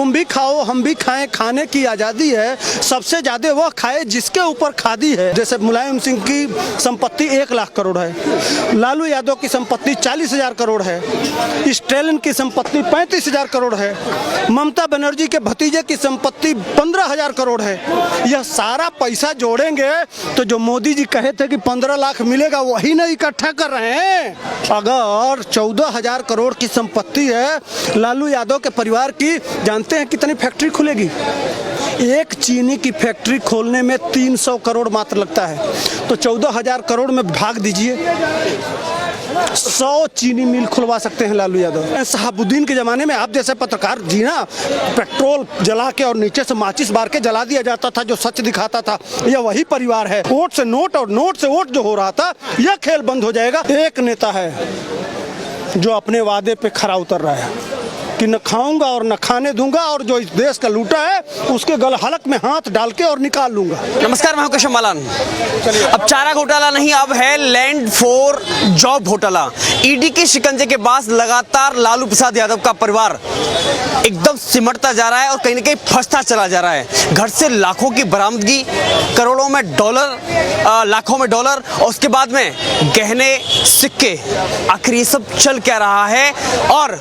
तुम भी खाओ हम भी खाएं, खाने की आज़ादी है, सबसे ज़्यादा वह खाए जिसके ऊपर खादी है। जैसे मुलायम सिंह की संपत्ति 1 लाख करोड़ है, लालू यादव की संपत्ति 40,000 करोड़ है, स्टैलिन की संपत्ति 35,000 करोड़ है, ममता बनर्जी के भतीजे की संपत्ति 15,000 करोड़ है। यह सारा पैसा जोड़ेंगे तो जो मोदी जी कहे थे कि 15 लाख मिलेगा वही नहीं इकट्ठा कर रहे हैं। अगर 14,000 करोड़ की संपत्ति है लालू यादव के परिवार की, जानते हैं कितनी फैक्ट्री खुलेगी? एक चीनी की फैक्ट्री खोलने में 300 करोड़ मात्र लगता है, तो 14,000 करोड़ में भाग दीजिए, 100 चीनी मिल खुलवा सकते हैं लालू यादव। शहाबुद्दीन के ज़माने में आप जैसे पत्रकार जी ना, पेट्रोल जला के और नीचे से माचिस बार के जला दिया जाता था जो सच दिखाता था। यह वही परिवार है। वोट से नोट और नोट से वोट जो हो रहा था, यह खेल बंद हो जाएगा। एक नेता है जो अपने वादे पे खरा उतर रहा है कि न खाऊंगा और न खाने दूंगा, और जो इस देश का लूटा है उसके गल हलक में हाथ डाल के और निकाल लूंगा। नमस्कार, मैं हूं कश्यप मालान। अब चारा घोटाला नहीं, अब है लैंड फॉर जॉब घोटाला। ईडी के शिकंजे के बाद लगातार लालू प्रसाद यादव का परिवार एकदम सिमटता जा रहा है और कहीं ना कहीं फंसता चला जा रहा है। घर से लाखों की बरामदगी, करोड़ों में डॉलर, लाखों में डॉलर, और उसके बाद में गहने, सिक्के, आखिर ये सब चल क्या रहा है और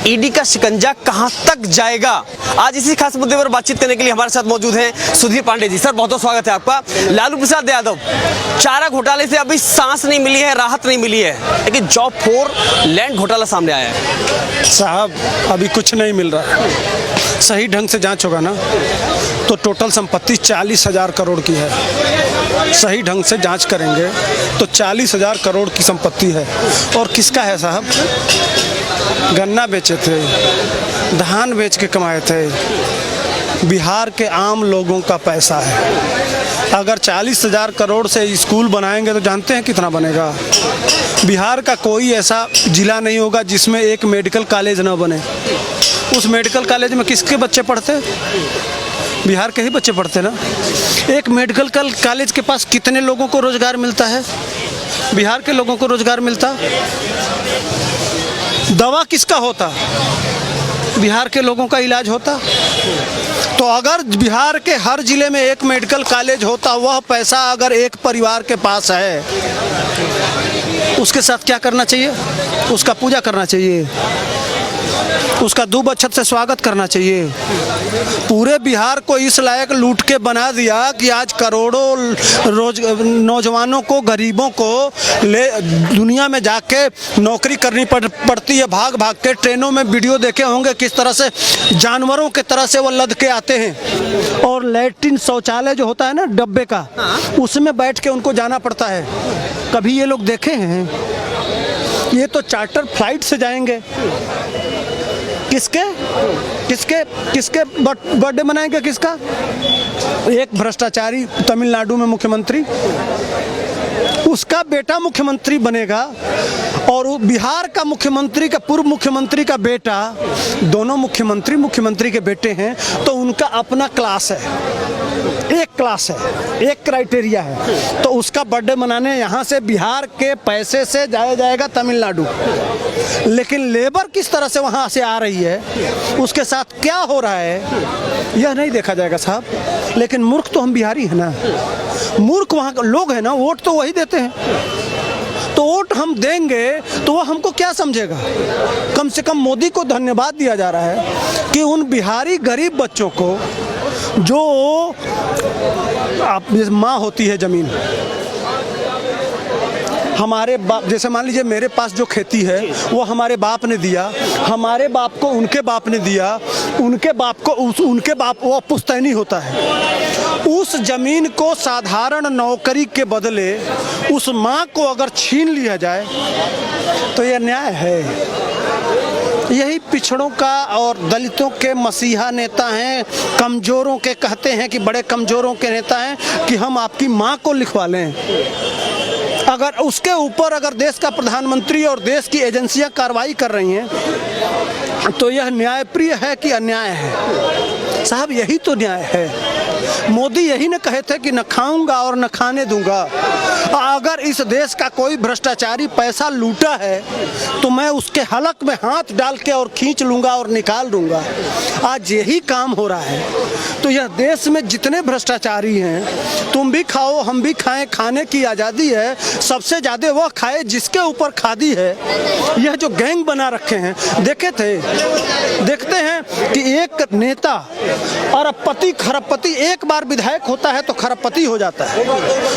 ईडी का शिकंजा कहां तक जाएगा? आज इसी खास मुद्दे पर बातचीत करने के लिए हमारे साथ मौजूद हैं सुधीर पांडे जी। सर, बहुत बहुत स्वागत है आपका। लालू प्रसाद यादव, चारा घोटाले से अभी सांस नहीं मिली है, राहत नहीं मिली है, लेकिन जॉब फॉर लैंड घोटाला सामने आया है। साहब, अभी कुछ नहीं मिल रहा है। सही ढंग से जांच होगा ना तो टोटल संपत्ति 40,000 करोड़ की है। सही ढंग से जांच करेंगे तो 40,000 करोड़ की संपत्ति है। और किसका है साहब? गन्ना बेचे थे, धान बेच के कमाए थे, बिहार के आम लोगों का पैसा है। अगर 40,000 करोड़ से स्कूल बनाएंगे तो जानते हैं कितना बनेगा? बिहार का कोई ऐसा जिला नहीं होगा जिसमें एक मेडिकल कॉलेज ना बने। उस मेडिकल कॉलेज में किसके बच्चे पढ़ते? बिहार के ही बच्चे पढ़ते ना। एक मेडिकल कॉलेज के पास कितने लोगों को रोजगार मिलता है? बिहार के लोगों को रोजगार मिलता। दवा किसका होता? बिहार के लोगों का इलाज होता। तो अगर बिहार के हर जिले में एक मेडिकल कॉलेज होता, वह पैसा अगर एक परिवार के पास है, उसके साथ क्या करना चाहिए? उसका पूजा करना चाहिए, उसका दूब अक्षत से स्वागत करना चाहिए। पूरे बिहार को इस लायक लूट के बना दिया कि आज करोड़ों नौजवानों को, गरीबों को ले दुनिया में जाके नौकरी करनी पड़ती है। भाग भाग के ट्रेनों में वीडियो देखे होंगे किस तरह से जानवरों के तरह से वो लद के आते हैं। और लैट्रिन शौचालय जो होता है ना डब्बे का, उसमें बैठ के उनको जाना पड़ता है। कभी ये लोग देखे हैं? ये तो चार्टर फ्लाइट से जाएंगे। किसके किसके किसके बर्थडे मनाएंगे? किसका? एक भ्रष्टाचारी तमिलनाडु में मुख्यमंत्री, उसका बेटा मुख्यमंत्री बनेगा, और बिहार का मुख्यमंत्री का, पूर्व मुख्यमंत्री का बेटा, दोनों मुख्यमंत्री के बेटे हैं, तो उनका अपना क्लास है, एक क्लास है, एक क्राइटेरिया है। तो उसका बर्थडे मनाने यहाँ से बिहार के पैसे से जाया जाएगा तमिलनाडु। लेकिन लेबर किस तरह से वहाँ से आ रही है, उसके साथ क्या हो रहा है, यह नहीं देखा जाएगा साहब। लेकिन मूर्ख तो हम बिहारी हैं ना, मूर्ख वहाँ के लोग हैं ना, वोट तो वही देते हैं। तो वोट हम देंगे तो वो हमको क्या समझेगा? कम से कम मोदी को धन्यवाद दिया जा रहा है कि उन बिहारी गरीब बच्चों को, जो आप माँ होती है जमीन, हमारे बाप, जैसे मान लीजिए मेरे पास जो खेती है वो हमारे बाप ने दिया, हमारे बाप को उनके बाप ने दिया, उनके बाप को उनके बाप, वो पुश्तैनी होता है। उस जमीन को साधारण नौकरी के बदले उस माँ को अगर छीन लिया जाए तो यह न्याय है? यही पिछड़ों का और दलितों के मसीहा नेता हैं, कमज़ोरों के कहते हैं कि बड़े कमज़ोरों के नेता हैं कि हम आपकी माँ को लिखवा लें। अगर उसके ऊपर अगर देश का प्रधानमंत्री और देश की एजेंसियां कार्रवाई कर रही हैं तो यह न्यायप्रिय है कि अन्याय है? साहब, यही तो न्याय है। मोदी यही न कहे थे कि न खाऊंगा और न खाने दूंगा। अगर इस देश का कोई भ्रष्टाचारी पैसा लूटा है तो मैं उसके हलक में हाथ डाल के और खींच लूंगा और निकाल दूंगा। आज यही काम हो रहा है। तो यह देश में जितने भ्रष्टाचारी हैं, तुम भी खाओ हम भी खाएं, खाने की आज़ादी है। सबसे ज़्यादा वह खाए जिसके ऊपर खादी है। यह जो गैंग बना रखे हैं, देखते हैं कि एक नेता अरबपति खरबपति एक बार विधायक होता है तो खरबपति हो जाता है,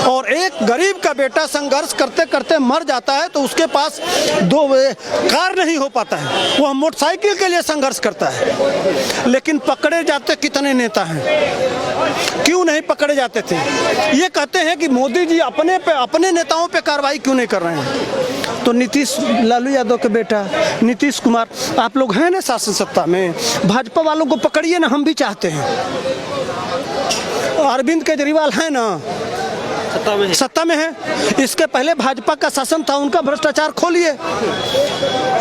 और एक गरीब का बेटा संघर्ष करते करते मर जाता है तो उसके पास दो कार नहीं हो पाता है, वह मोटरसाइकिल के लिए संघर्ष करता है। लेकिन पकड़े जाते कितने नेता हैं? क्यों नहीं पकड़े जाते थे? ये कहते हैं कि मोदी जी अपने नेताओं पे कार्रवाई क्यों नहीं कर रहे हैं? तो लालू यादव के बेटा नीतीश कुमार, आप लोग हैं ना शासन सत्ता में, भाजपा वालों को पकड़िए ना, हम भी चाहते हैं। अरविंद केजरीवाल है ना, सत्ता में है। इसके पहले भाजपा का शासन था, उनका भ्रष्टाचार खोलिए।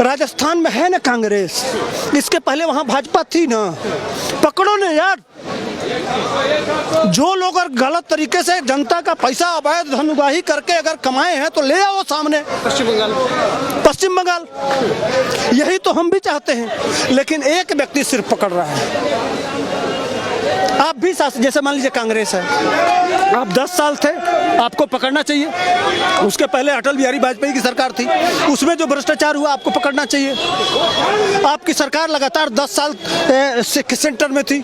राजस्थान में है ना कांग्रेस, इसके पहले वहां भाजपा थी ना, पकड़ो ना यार। जो लोग अगर गलत तरीके से जनता का पैसा अवैध धनउगाही करके अगर कमाए हैं तो ले आओ सामने। पश्चिम बंगाल यही तो हम भी चाहते हैं, लेकिन एक व्यक्ति सिर्फ पकड़ रहा है। आप भी जैसे मान लीजिए कांग्रेस है, आप 10 साल थे, आपको पकड़ना चाहिए। उसके पहले अटल बिहारी वाजपेयी की सरकार थी, उसमें जो भ्रष्टाचार हुआ आपको पकड़ना चाहिए। आपकी सरकार लगातार 10 साल सेंटर में थी।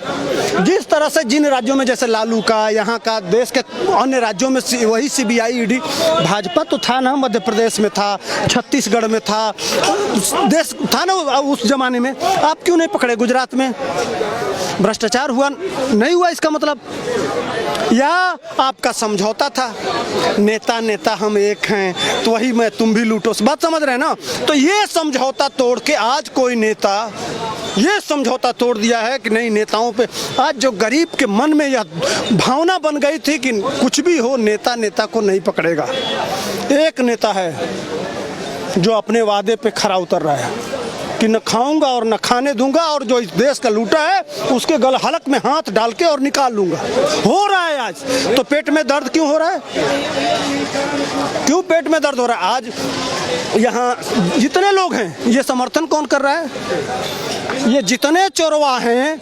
जिस तरह से जिन राज्यों में जैसे लालू का, यहाँ का, देश के अन्य राज्यों में वही CBI ED, भाजपा तो था ना, मध्य प्रदेश में था, छत्तीसगढ़ में था, देश था ना उस जमाने में। आप क्यों नहीं पकड़े? गुजरात में भ्रष्टाचार हुआ नहीं हुआ इसका मतलब? या आपका समझौता था, नेता हम एक हैं तो वही मैं तुम भी लूटो, बात समझ रहे हैं ना? तो ये समझौता तोड़ के आज कोई नेता ये समझौता तोड़ दिया है कि नहीं, नेताओं पे आज जो गरीब के मन में यह भावना बन गई थी कि कुछ भी हो नेता को नहीं पकड़ेगा। एक नेता है जो अपने वादे पे खरा उतर रहा है कि न खाऊंगा और न खाने दूंगा, और जो इस देश का लूटा है उसके गल हलक में हाथ डाल के और निकाल लूंगा। हो रहा है आज। तो पेट में दर्द क्यों हो रहा है? क्यों पेट में दर्द हो रहा है? आज यहाँ जितने लोग हैं, ये समर्थन कौन कर रहा है? ये जितने चोरवा हैं,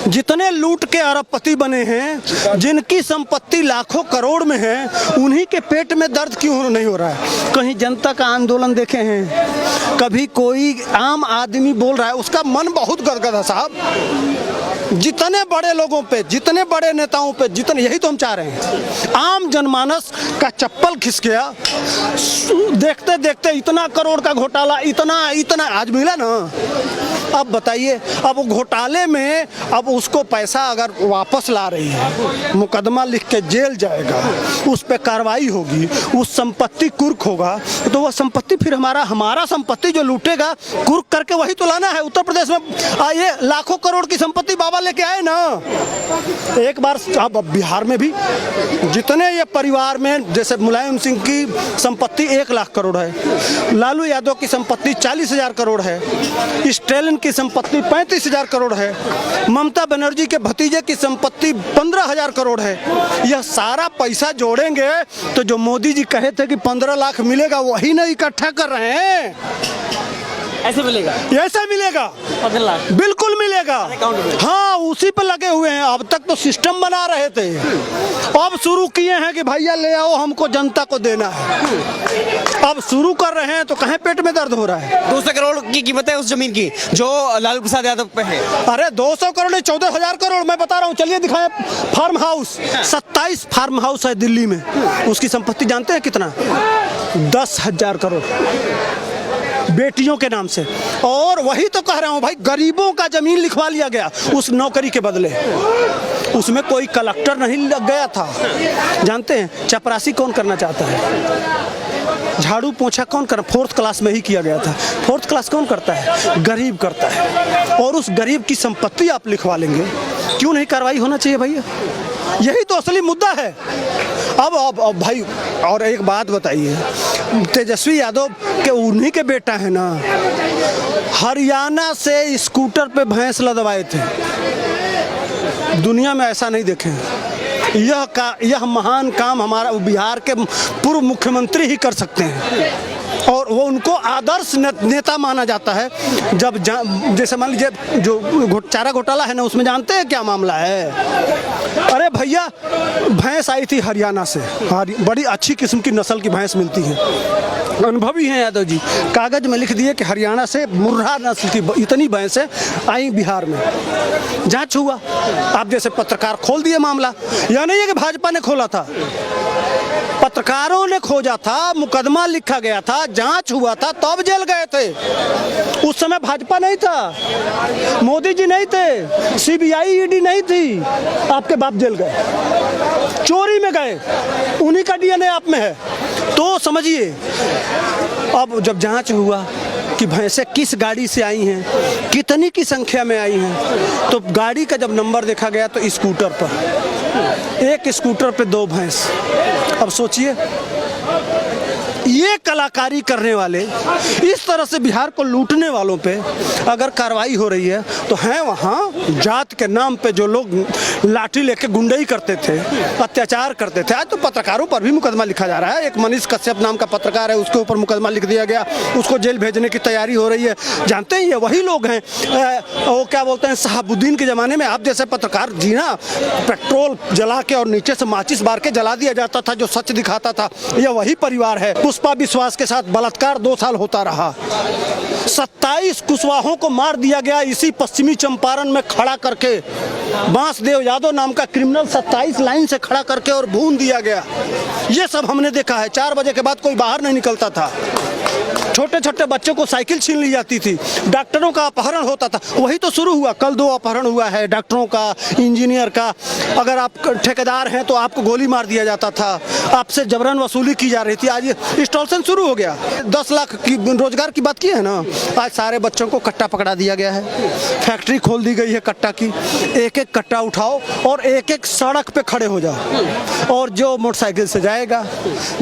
जितने लूट के अरबपति बने हैं, जिनकी संपत्ति लाखों करोड़ में है, उन्हीं के पेट में दर्द क्यों नहीं हो रहा है? कहीं जनता का आंदोलन देखे हैं? कभी कोई आम आदमी बोल रहा है? उसका मन बहुत गदगद है साहब। जितने बड़े लोगों पे, जितने बड़े नेताओं पे, जितने, यही तो हम चाह रहे हैं। आम जनमानस का चप्पल खिस गया देखते देखते। इतना करोड़ का घोटाला, इतना आज मिला ना। अब बताइए, अब घोटाले में अब उसको पैसा अगर वापस ला रही है, मुकदमा लिख के जेल जाएगा, उस पर कार्रवाई होगी, उस संपत्ति कुर्क होगा, तो वह संपत्ति फिर हमारा संपत्ति जो लूटेगा कुर्क करके वही तो लाना है। उत्तर प्रदेश में आइए, लाखों करोड़ की संपत्ति बाबा लेके आए ना एक बार। अब बिहार में भी जितने ये परिवार में, जैसे मुलायम सिंह की संपत्ति 1 लाख करोड़ है, लालू यादव की संपत्ति 40,000 करोड़ है, स्टैलिन की संपत्ति 35,000 करोड़ है, ममता बनर्जी के भतीजे की संपत्ति 15,000 करोड़ है। यह सारा पैसा जोड़ेंगे तो जो मोदी जी कहे थे कि 15 लाख मिलेगा, वही नहीं इकट्ठा कर रहे हैं। ऐसे मिलेगा? ऐसे मिलेगा, 15 लाख बिल्कुल मिलेगा। हाँ, उसी पर लगे हुए हैं। अब तक तो सिस्टम बना रहे थे, अब शुरू किए हैं कि भैया ले आओ, हमको जनता को देना है। अब शुरू कर रहे हैं तो कहीं पेट में दर्द हो रहा है। 200 करोड़ की कीमत है उस जमीन की जो लालू प्रसाद यादव पे है। अरे 200 करोड़ नहीं, 14,000 करोड़ मैं बता रहा हूँ। चलिए दिखाएं। फार्म हाउस, 27 फार्म हाउस है दिल्ली में, उसकी संपत्ति जानते हैं कितना? 10,000 करोड़ बेटियों के नाम से। और वही तो कह रहा हूँ भाई, गरीबों का जमीन लिखवा लिया गया उस नौकरी के बदले। उसमें कोई कलेक्टर नहीं लग गया था। जानते हैं चपरासी कौन करना चाहता है? झाड़ू पोछा कौन कर? 4th क्लास में ही किया गया था। 4th क्लास कौन करता है? गरीब करता है। और उस गरीब की संपत्ति आप लिखवा लेंगे, क्यों नहीं कार्रवाई होना चाहिए भैया? यही तो असली मुद्दा है। अब भाई, और एक बात बताइए, तेजस्वी यादव के उन्हीं के बेटा है ना, हरियाणा से स्कूटर पे भैंस लदवाए थे। दुनिया में ऐसा नहीं देखे हैं। यह महान काम हमारा बिहार के पूर्व मुख्यमंत्री ही कर सकते हैं और वो उनको आदर्श नेता माना जाता है। जब जैसे मान लीजिए जो चारा घोटाला है ना, उसमें जानते हैं क्या मामला है? अरे भैया, भैंस आई थी हरियाणा से, बड़ी अच्छी किस्म की नस्ल की भैंस मिलती है, अनुभवी हैं यादव जी, कागज में लिख दिए कि हरियाणा से मुर्रा नस्ल की इतनी भैंसें आई बिहार में। जांच हुआ, आप जैसे पत्रकार खोल दिए मामला। यह नहीं है कि भाजपा ने खोला था, पत्रकारों ने खोजा था, मुकदमा लिखा गया था, जांच हुआ था, तब जेल गए थे। उस समय भाजपा नहीं था, मोदी जी नहीं थे, सीबीआई ईडी नहीं थी, आपके बाप जेल गए, चोरी में गए, उन्हीं का डीएनए आप में है। तो समझिए, अब जब जांच हुआ कि भैंसें किस गाड़ी से आई हैं, कितनी की संख्या में आई हैं, तो गाड़ी का जब नंबर देखा गया तो स्कूटर पर, एक स्कूटर पे 2 भैंस। अब सोचिए, ये कलाकारी करने वाले, इस तरह से बिहार को लूटने वालों पे अगर कार्रवाई हो रही है तो हैं वहाँ जात के नाम पे जो लोग लाठी लेके गुंडई करते थे, अत्याचार करते थे। आज तो पत्रकारों पर भी मुकदमा लिखा जा रहा है। एक मनीष कश्यप नाम का पत्रकार है, उसके ऊपर मुकदमा लिख दिया गया, उसको जेल भेजने की तैयारी हो रही है। जानते हैं ये वही लोग हैं, वो क्या बोलते हैं, शहाबुद्दीन के ज़माने में आप जैसे पत्रकार जी ना, पेट्रोल जला के और नीचे से माचिस बार के जला दिया जाता था जो सच दिखाता था। यह वही परिवार है। पुष्पा विश्वास के साथ बलात्कार 2 साल होता रहा, 27 कुशवाहों को मार दिया गया इसी पश्चिमी चंपारण में खड़ा करके। बांसदेव यादव नाम का क्रिमिनल 27 लाइन से खड़ा करके और भून दिया गया। ये सब हमने देखा है। 4 बजे के बाद कोई बाहर नहीं निकलता था, छोटे छोटे बच्चों को साइकिल छीन ली जाती थी, डॉक्टरों का अपहरण होता था। वही तो शुरू हुआ, कल 2 अपहरण हुआ है, डॉक्टरों का, इंजीनियर का। अगर आप ठेकेदार हैं तो आपको गोली मार दिया जाता था, आपसे जबरन वसूली की जा रही थी। आज एक्सटॉर्शन शुरू हो गया। 10 लाख की रोजगार की बात की है ना, आज सारे बच्चों को कट्टा पकड़ा दिया गया है, फैक्ट्री खोल दी गई है कट्टा की। एक एक कट्टा उठाओ और एक एक सड़क पे खड़े हो जाओ, और जो मोटरसाइकिल से जाएगा,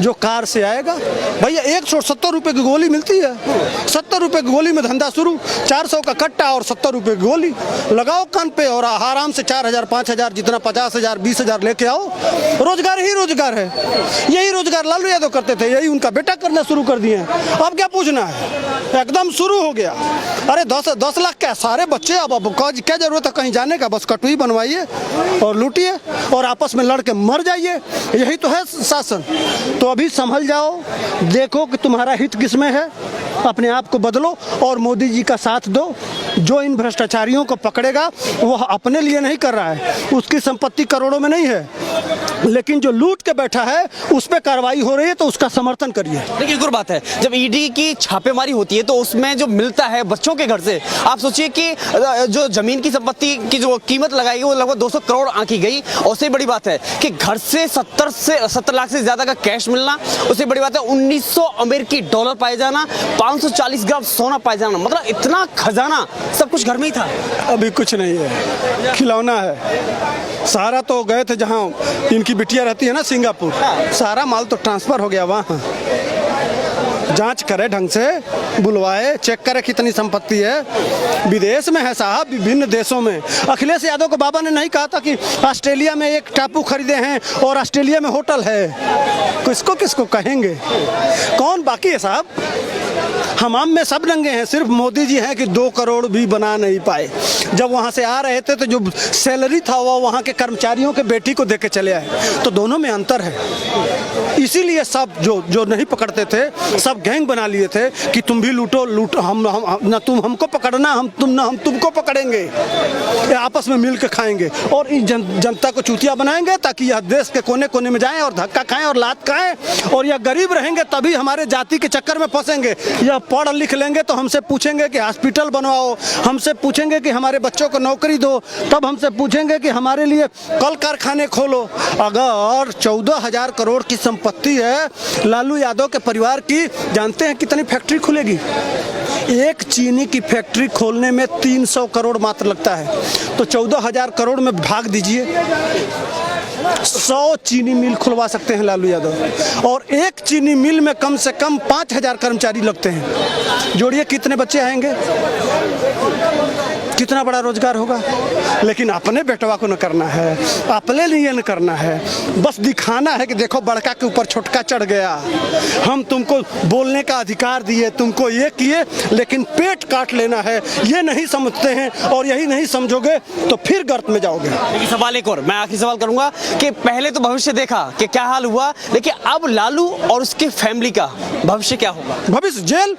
जो कार से आएगा, भैया 170 रुपये की गोली मिलती है, 70 रुपये की गोली में धंधा शुरू। 400 का कट्टा और 70 रुपये की गोली लगाओ कान पे और आराम से 4000 5000 जितना 50,000 20,000 लेके आओ। रोजगार ही रोजगार है। यही रोजगार लालू यादव करते थे, यही उनका बेटा करना शुरू कर दिए हैं। अब क्या पूछना है, एकदम शुरू हो गया। अरे 10 लाख क्या, सारे बच्चे। अब क्या जरूरत है कहीं जाने का, बस कटुई बनवाइए और लूटिए और आपस में लड़ के मर जाइए। यही तो है शासन। तो अभी संभल जाओ, देखो कि तुम्हारा हित किसमें है, अपने आप को बदलो और मोदी जी का साथ दो। जो इन भ्रष्टाचारियों को पकड़ेगा वह अपने लिए नहीं कर रहा है, उसकी संपत्ति करोड़ों में नहीं है, लेकिन जो लूट के बैठा है उस पर कार्रवाई हो रही है तो उसका समर्थन करिए। लेकिन एक और बात है, जब ईडी की छापेमारी होती है तो उसमें जो मिलता है बच्चों के घर से, आप सोचिए कि जो जमीन की संपत्ति की जो कीमत लगाई गई वो लगभग 200 करोड़ आंकी गई। और उससे बड़ी बात है कि घर से 70 लाख से ज्यादा का कैश मिलना। उससे बड़ी बात है 1900 अमेरिकी डॉलर पाए जाना, 540 ग्राम सोना पाए जाना। मतलब इतना खजाना सब कुछ घर में ही था। अभी कुछ नहीं है, खिलौना है। सारा तो गए थे जहाँ इनकी बिटिया रहती है ना, सिंगापुर, सारा माल तो ट्रांसफर हो गया वहाँ। जांच करे ढंग से, बुलवाए, चेक करे कितनी संपत्ति है। विदेश में है साहब, विभिन्न देशों में। अखिलेश यादव को बाबा ने नहीं कहा था कि ऑस्ट्रेलिया में एक टापू खरीदे हैं और ऑस्ट्रेलिया में होटल है। किसको किसको कहेंगे, कौन बाकी है साहब? हमाम में सब रंगे हैं, सिर्फ मोदी जी हैं कि 2 करोड़ भी बना नहीं पाए। जब वहाँ से आ रहे थे तो जो सैलरी था वो वहाँ के कर्मचारियों के बेटी को देके चले आए, तो दोनों में अंतर है। इसीलिए सब जो नहीं पकड़ते थे सब गैंग बना लिए थे कि तुम भी लूटो, हम ना तुम हमको पकड़ना, हम तुमको पकड़ेंगे, आपस में मिल के खाएंगे और इस जनता को चूतिया बनाएंगे ताकि यह देश के कोने कोने में जाएं और धक्का खाएं और लात खाएं। और यह गरीब रहेंगे तभी हमारे जाति के चक्कर में फंसेंगे। यह पढ़ लिख लेंगे तो हमसे पूछेंगे कि हॉस्पिटल बनवाओ, हमसे पूछेंगे कि हमारे बच्चों को नौकरी दो, तब हमसे पूछेंगे कि हमारे लिए कल कारखाने खोलो। अगर 14,000 करोड़ की संपत्ति है लालू यादव के परिवार की, जानते हैं कितनी फैक्ट्री खुलेगी? एक चीनी की फैक्ट्री खोलने में 300 करोड़ मात्र लगता है, तो 14,000 करोड़ में भाग दीजिए। 100 चीनी मिल खुलवा सकते हैं लालू यादव, और एक चीनी मिल में कम से कम 5,000 कर्मचारी लगते हैं। जोड़िए कितने बच्चे आएंगे, कितना बड़ा रोजगार होगा। लेकिन अपने बेटवा को न करना है, अपने लिए न करना है, बस दिखाना है कि देखो बड़का के ऊपर छोटका चढ़ गया, हम तुमको बोलने का अधिकार दिए, तुमको ये किए, लेकिन पेट काट लेना है, ये नहीं समझते हैं। और यही नहीं समझोगे तो फिर गर्त में जाओगे। लेकिन सवाल एक और, मैं आखिरी सवाल करूंगा कि पहले तो भविष्य देखा कि क्या हाल हुआ, लेकिन अब लालू और उसके फैमिली का भविष्य क्या होगा? भविष्य जेल।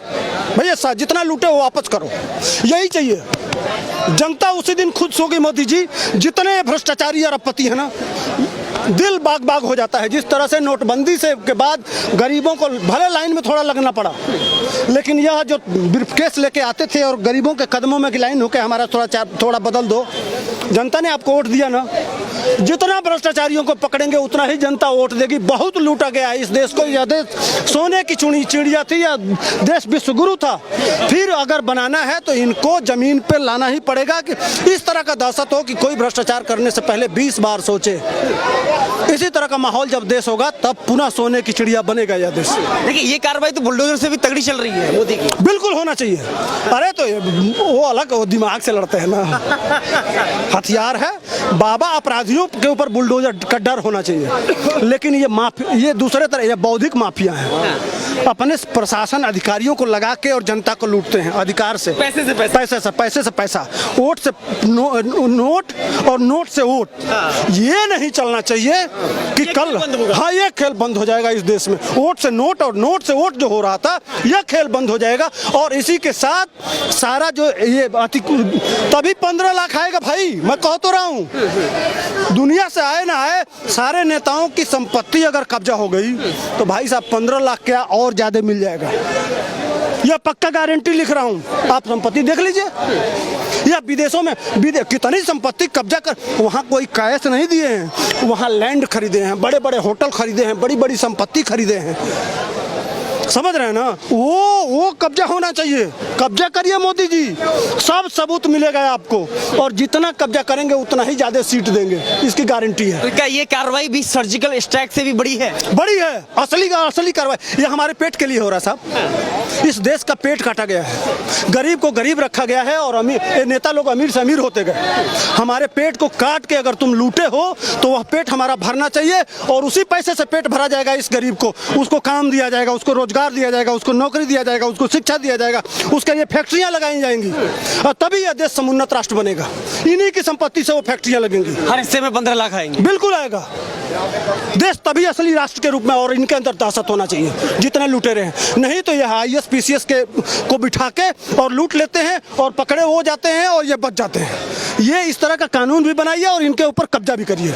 भैया जितना लूटे वो वापस करो, यही चाहिए। जनता उसी दिन खुद सोगी मोदी जी। जितने भ्रष्टाचारी और अपपति है ना, दिल बाग बाग हो जाता है। जिस तरह से नोटबंदी से के बाद गरीबों को भले लाइन में थोड़ा लगना पड़ा, लेकिन यह जो ब्रीफकेस लेके आते थे और गरीबों के कदमों में लाइन होकर हमारा थोड़ा बदल दो, जनता ने आपको वोट दिया ना। जितना भ्रष्टाचारियों को पकड़ेंगे उतना ही जनता वोट देगी। बहुत लूटा गया है इस देश को। यह देश सोने की चिड़िया थी, या देश विश्वगुरु था। फिर अगर बनाना है तो इनको जमीन पर लाना ही पड़ेगा कि इस तरह का दहशत हो कि कोई भ्रष्टाचार करने से पहले 20 बार सोचे। इसी तरह का माहौल जब देश होगा तब पुनः सोने की चिड़िया बनेगा यह देश। देखिए ये कार्रवाई तो बुलडोजर से भी तगड़ी चल रही है मोदी की। बिल्कुल होना चाहिए। अरे तो वो अलग, वो दिमाग से लड़ते हैं ना, हथियार है। बाबा अपराधियों के ऊपर बुलडोजर का डर होना चाहिए। लेकिन ये दूसरे तरह ये बौद्धिक माफिया हैं, अपने प्रशासन अधिकारियों को लगा के और जनता को लूटते हैं अधिकार से, पैसे से पैसा, वोट से नोट और नोट से वोट। ये नहीं चलना चाहिए कि कल हाँ ये खेल बंद हो जाएगा इस देश में। वोट से नोट और नोट से वोट जो हो रहा था, यह खेल बंद हो जाएगा। और इसी के साथ सारा जो ये तभी 15 लाख आएगा भाई। मैं कह तो रहा हूँ, दुनिया से आए ना आए, सारे नेताओं की संपत्ति अगर कब्जा हो गई तो भाई साहब 15 लाख क्या और ज्यादा मिल जाएगा। यह पक्का गारंटी लिख रहा हूँ, आप संपत्ति देख लीजिए। या विदेशों में कितनी संपत्ति कब्जा कर, वहाँ कोई कैश नहीं दिए हैं, वहाँ लैंड खरीदे हैं, बड़े बड़े होटल खरीदे हैं, बड़ी बड़ी संपत्ति खरीदे हैं। समझ रहे हैं ना, वो कब्जा होना चाहिए। कब्जा करिए मोदी जी, सब सबूत मिलेगा आपको। और जितना कब्जा करेंगे उतना ही ज्यादा सीट देंगे, इसकी गारंटी है। तो क्या ये कार्रवाई भी सर्जिकल स्ट्राइक से भी बड़ी है? बड़ी है, असली कार्रवाई। ये हमारे पेट के लिए हो रहा है साहब। इस देश का पेट काटा गया है, गरीब को गरीब रखा गया है और नेता लोग अमीर से अमीर होते गए। हमारे पेट को काट के अगर तुम लूटे हो तो वह पेट हमारा भरना चाहिए, और उसी पैसे से पेट भरा जाएगा इस गरीब को। उसको काम दिया जाएगा, उसको रोजगार दिया जाएगा, उसको नौकरी दिया जाएगा, उसको शिक्षा दिया जाएगा, उसके लिए फैक्ट्रियां लगाई जाएंगी, और तभी यह देश समुन्नत राष्ट्र बनेगा। इन्हीं की संपत्ति से वो फैक्ट्रियां लगेंगी। हर हिस्से में 15 लाख आएंगे। बिल्कुल आएगा। देश तभी असली राष्ट्र के रूप में, और इनके अंदर दहशत होना चाहिए जितने लुटेरे हैं। नहीं तो यह IAS PCS को बिठा के और लूट लेते हैं और पकड़े हो जाते हैं और ये बच जाते हैं। ये इस तरह का कानून भी बनाइए और इनके ऊपर कब्जा भी करिए।